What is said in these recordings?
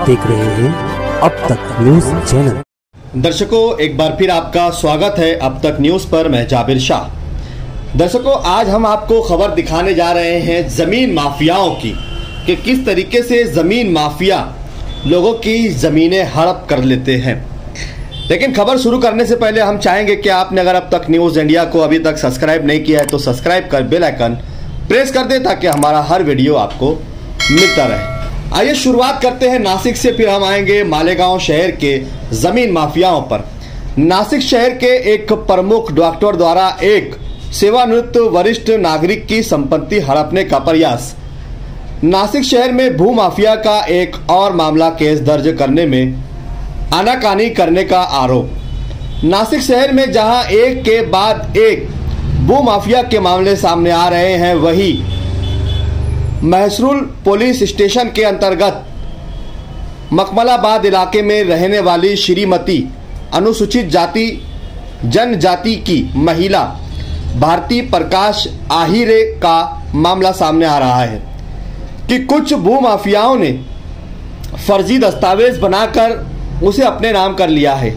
देख रहे हैं अब तक न्यूज चैनल। दर्शकों, एक बार फिर आपका स्वागत है अब तक न्यूज पर। मैं जाबिर शाह। दर्शकों, आज हम आपको खबर दिखाने जा रहे हैं जमीन माफियाओं की कि किस तरीके से जमीन माफिया लोगों की जमीनें हड़प कर लेते हैं। लेकिन खबर शुरू करने से पहले हम चाहेंगे कि आपने अगर अब तक न्यूज इंडिया को अभी तक सब्सक्राइब नहीं किया है तो सब्सक्राइब कर बेल आइकन प्रेस कर दे ताकि हमारा हर वीडियो आपको मिलता रहे। आइए शुरुआत करते हैं नासिक से, फिर हम आएंगे मालेगांव शहर के जमीन माफियाओं पर। नासिक शहर के एक प्रमुख डॉक्टर द्वारा एक सेवानिवृत्त वरिष्ठ नागरिक की संपत्ति हड़पने का प्रयास। नासिक शहर में भू माफिया का एक और मामला केस दर्ज करने में आनाकानी करने का आरोप। नासिक शहर में जहां एक के बाद एक भू माफिया के मामले सामने आ रहे हैं, वहीं महसरूल पुलिस स्टेशन के अंतर्गत मकमलाबाद इलाके में रहने वाली श्रीमती अनुसूचित जाति जनजाति की महिला भारती प्रकाश आहिरे का मामला सामने आ रहा है कि कुछ भू माफियाओं ने फर्जी दस्तावेज बनाकर उसे अपने नाम कर लिया है।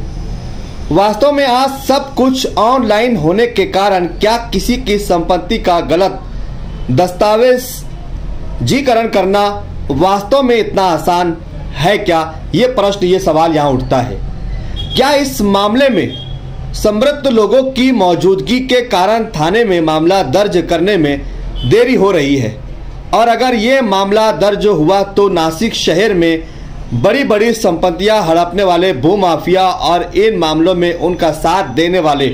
वास्तव में आज सब कुछ ऑनलाइन होने के कारण क्या किसी की संपत्ति का गलत दस्तावेजीकरण करना वास्तव में इतना आसान है क्या? ये प्रश्न, ये सवाल यहाँ उठता है। क्या इस मामले में संवृत्त लोगों की मौजूदगी के कारण थाने में मामला दर्ज करने में देरी हो रही है? और अगर ये मामला दर्ज हुआ तो नासिक शहर में बड़ी बड़ी संपत्तियां हड़पने वाले भू माफिया और इन मामलों में उनका साथ देने वाले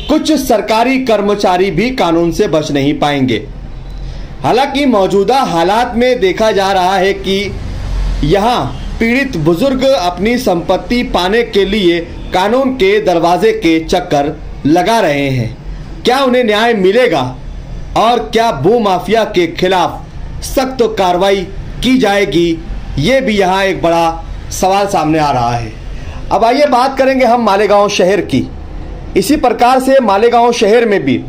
कुछ सरकारी कर्मचारी भी कानून से बच नहीं पाएंगे। हालांकि मौजूदा हालात में देखा जा रहा है कि यहाँ पीड़ित बुजुर्ग अपनी संपत्ति पाने के लिए कानून के दरवाजे के चक्कर लगा रहे हैं। क्या उन्हें न्याय मिलेगा और क्या भू माफिया के खिलाफ सख्त कार्रवाई की जाएगी? ये भी यहाँ एक बड़ा सवाल सामने आ रहा है। अब आइए बात करेंगे हम मालेगांव शहर की। इसी प्रकार से मालेगांव शहर में भी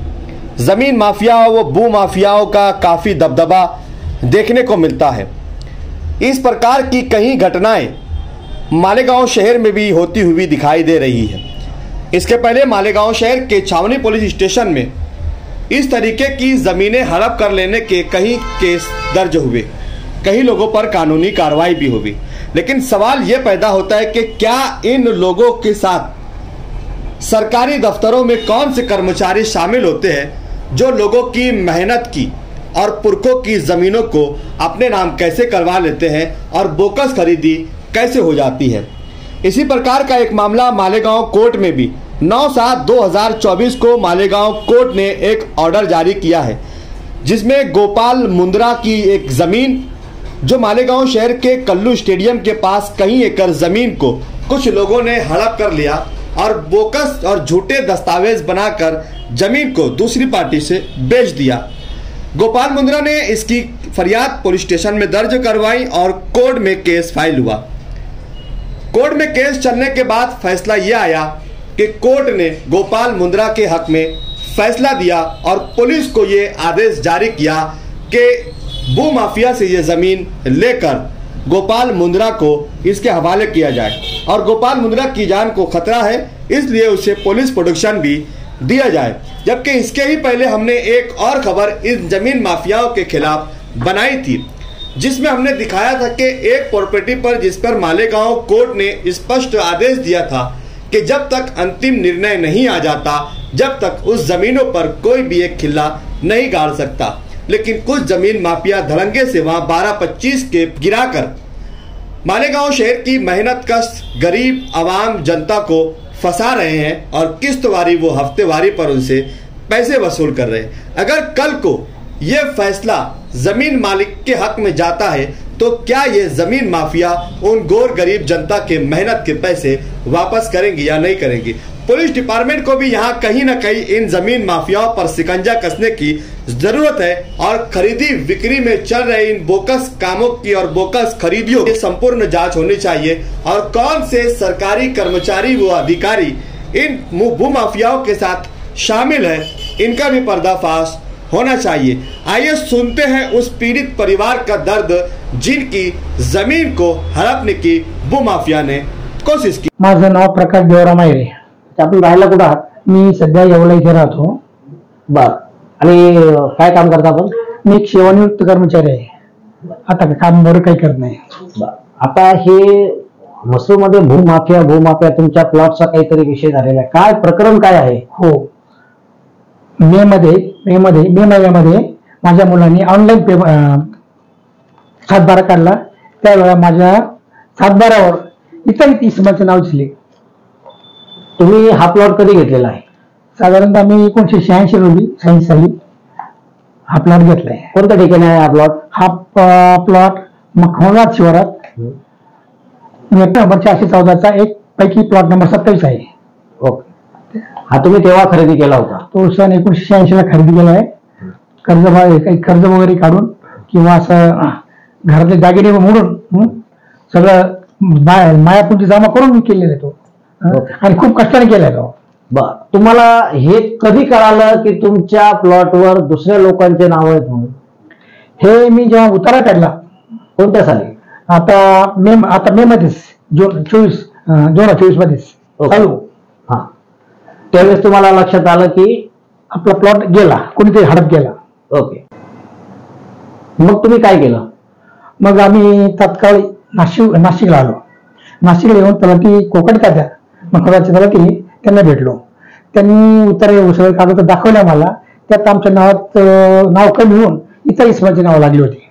जमीन माफियाओं व भू माफियाओं का काफ़ी दबदबा देखने को मिलता है। इस प्रकार की कई घटनाएं मालेगांव शहर में भी होती हुई दिखाई दे रही है। इसके पहले मालेगांव शहर के छावनी पुलिस स्टेशन में इस तरीके की ज़मीनें हड़प कर लेने के कई केस दर्ज हुए, कई लोगों पर कानूनी कार्रवाई भी हुई। लेकिन सवाल यह पैदा होता है कि क्या इन लोगों के साथ सरकारी दफ्तरों में कौन से कर्मचारी शामिल होते हैं जो लोगों की मेहनत की और पुरखों की ज़मीनों को अपने नाम कैसे करवा लेते हैं और बोकस खरीदी कैसे हो जाती है। इसी प्रकार का एक मामला मालेगांव कोर्ट में भी 9/7/2024 को मालेगांव कोर्ट ने एक ऑर्डर जारी किया है, जिसमें गोपाल मुंद्रा की एक ज़मीन जो मालेगांव शहर के कल्लू स्टेडियम के पास कई एकड़ ज़मीन को कुछ लोगों ने हड़प कर लिया और बोकस और झूठे दस्तावेज बनाकर ज़मीन को दूसरी पार्टी से बेच दिया। गोपाल मुंद्रा ने इसकी फरियाद पुलिस स्टेशन में दर्ज करवाई और कोर्ट में केस फाइल हुआ। कोर्ट में केस चलने के बाद फैसला यह आया कि कोर्ट ने गोपाल मुंद्रा के हक में फैसला दिया और पुलिस को ये आदेश जारी किया कि भू माफिया से ये ज़मीन लेकर गोपाल मुंद्रा को इसके हवाले किया जाए और गोपाल मुंद्रा की जान को खतरा है, इसलिए उसे पुलिस प्रोटेक्शन भी दिया जाए। जबकि इसके ही पहले हमने एक और खबर इन जमीन माफियाओं के खिलाफ बनाई थी, जिसमें हमने दिखाया था कि एक प्रॉपर्टी पर जिस पर मालेगांव कोर्ट ने स्पष्ट आदेश दिया था कि जब तक अंतिम निर्णय नहीं आ जाता, जब तक उस जमीनों पर कोई भी एक खिल्ला नहीं गाड़ सकता। लेकिन कुछ जमीन माफिया धड़ंगे से वहां 12-25 के गिराकर मालेगांव शहर की मेहनतकश गरीब आवाम जनता को फंसा रहे हैं और किस्तवारी वो हफ्तेवारी पर उनसे पैसे वसूल कर रहे हैं। अगर कल को ये फैसला जमीन मालिक के हक में जाता है तो क्या ये जमीन माफिया उन गोर गरीब जनता के मेहनत के पैसे वापस करेंगी या नहीं करेंगी? पुलिस डिपार्टमेंट को भी यहाँ कहीं ना कहीं इन जमीन माफियाओं पर शिकंजा कसने की जरूरत है और खरीदी बिक्री में चल रहे इन बोकस कामों की और बोकस खरीदियों की संपूर्ण जांच होनी चाहिए और कौन से सरकारी कर्मचारी व अधिकारी इन भू माफियाओं के साथ शामिल है, इनका भी पर्दाफाश होना चाहिए। आइए सुनते हैं उस पीड़ित परिवार का दर्द जिनकी जमीन को हड़पने की भूमाफिया ने कोशिश की। माझं नाव प्रकाश देवराम मायरे. आपण राहायला कुठं आहात? मी सध्या येवला इथे राहतो. बर. आणि काय काम करता आपण? मी एक सेवानिवृत्त कर्मचारी आहे. आता काम बरं काही करत नाही. आता हे मसूरमध्ये भूमाफिया तुमच्या प्लॉटचा काहीतरी विषय झालेला आहे. काय प्रकरण काय आहे? हो, मे महिन्यामध्ये माझ्या मुलांनी ऑनलाईन सातबारा काढला. त्यावेळेला माझ्या सातबारावर इतर इसमाचं नाव दिसले. तुम्ही हा प्लॉट कधी घेतलेला आहे? साधारणतः मी 1986 साली हा प्लॉट घेतलाय. कोणत्या ठिकाणी आहे हा प्लॉट? हा प्लॉट मखमलाबाद शिवारात नंबर 414चा एक पैकी प्लॉट नंबर 27 आहे. ओके. हा तुम्ही तेव्हा खरेदी केला होता? तो सन 1986 ला खरेदी केला आहे. काही कर्ज वगैरे काढून किंवा असं घरातले दागिने मोडून सगळं मायापुंजी जमा करून मी केलेला आहे तो. आणि खूप कष्टाने केलाय तो. बर. तुम्हाला हे कधी कळालं की तुमच्या प्लॉटवर दुसऱ्या लोकांचे नाव आहेत म्हणून? हे मी जेव्हा उतारा काढला. कोणत्या साली? आता मे मध्येच, जून 2024 मध्येच चालू. हा, त्यावेळेस तुम्हाला लक्षात आलं की आपला प्लॉट गेला, कोणीतरी हडप गेला. ओके. मग तुम्ही काय केलं? मग आम्ही तात्काळ नाशिकला आलो. नाशिकला येऊन तलाठी कोकण खात्या मखमलाबादच्या तलाठी त्यांना भेटलो. त्यांनी उतारे सगळे कागद दाखवल्या मला. त्यात आमच्या नावात नाव कमी होऊन इतर इसमाची नावं लागली होती.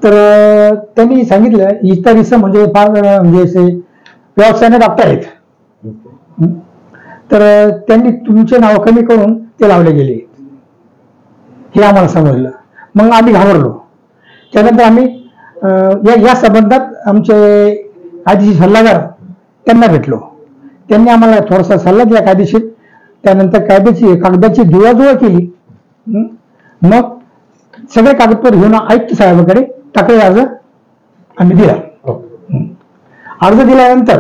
तर त्यांनी सांगितलं इतर इसम म्हणजे फार म्हणजे असे व्यवसायाने डॉक्टर आहेत. तर त्यांनी तुमचे नाव कमी करून ते लावले गेले हे आम्हाला समजलं. मग आम्ही घाबरलो. त्यानंतर आम्ही या संबंधात आमचे कायदेशीर सल्लागार त्यांना भेटलो. त्यांनी आम्हाला थोडासा सल्ला दिला कायदेशीर. त्यानंतर कागदाची जुळवाजुळव केली. मग सगळे कागदपत्र घेऊन आयुक्त साहेबांकडे तक्रार अर्ज आम्ही दिला. अर्ज दिल्यानंतर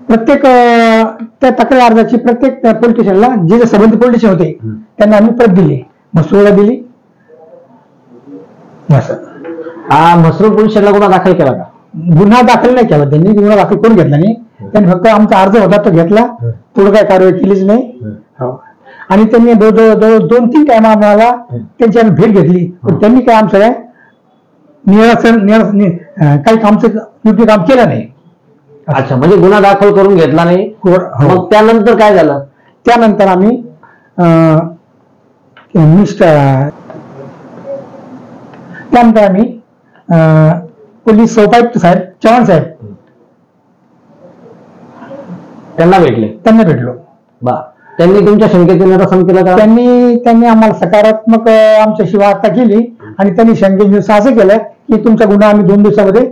प्रत्येक त्या तक्रार अर्जाची प्रत्येक पोलीस स्टेशनला जे संबंधित पोलीस स्टेशन होते त्यांना आम्ही प्रत दिली. मसूरला दिली. मसूर पोलीस स्टेशनला गुन्हा दाखल केला का? गुन्हा दाखल नाही केला त्यांनी. गुन्हा दाखल करून घेतला नाही त्यांनी. फक्त आमचा अर्ज होता तो घेतला. पुढे काय कारवाई केलीच नाही. आणि त्यांनी 2-3 टाइम आम्हाला त्यांची आम्ही भेट घेतली. पण त्यांनी काय आमचं काय काही आमचं योग्य काम केलं नाही. अच्छा, म्हणजे गुन्हा दाखल करून घेतला नाही. मग त्यानंतर काय झालं? त्यानंतर आम्ही पोलीस सौपायुक्त साहेब चव्हाण साहेब त्यांना भेटलो. त्यांनी तुमच्या शंकेचे निरसन केलं का? त्यांनी आम्हाला सकारात्मक आमच्याशी वार्ता केली आणि त्यांनी शंकेचे असं केलं की तुमचा गुन्हा आम्ही 2 दिवसामध्ये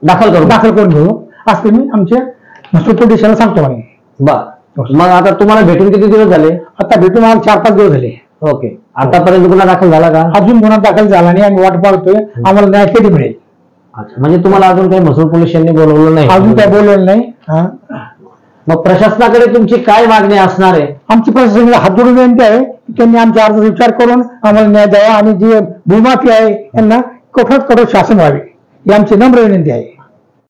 दाखल करून घेऊ असं मी आमच्या मसूर पोलीस स्टेशनला सांगतो म्हणे. मग आता तुम्हाला भेटून किती दिवस झाले? आता भेटून मला 4-5 दिवस झाले. ओके. आतापर्यंत गुन्हा दाखल झाला का? अजून गुन्हा दाखल झाला नाही. आम्ही वाट पाहतोय आम्हाला न्याय कधी मिळेल. अच्छा, म्हणजे तुम्हाला अजून काही मसूर पोलीस स्टेशनने बोलवलं नाही? अजून काय बोलवलं नाही. मग प्रशासनाकडे तुमची काय मागणी असणार आहे? आमची प्रशासनाला हात जोडून विनंती आहे की त्यांनी आमच्या अर्जाचा विचार करून आम्हाला न्याय द्यावा आणि जे भूमाफी आहे यांना कठोर शासन व्हावे ही आमची नम्र विनंती आहे.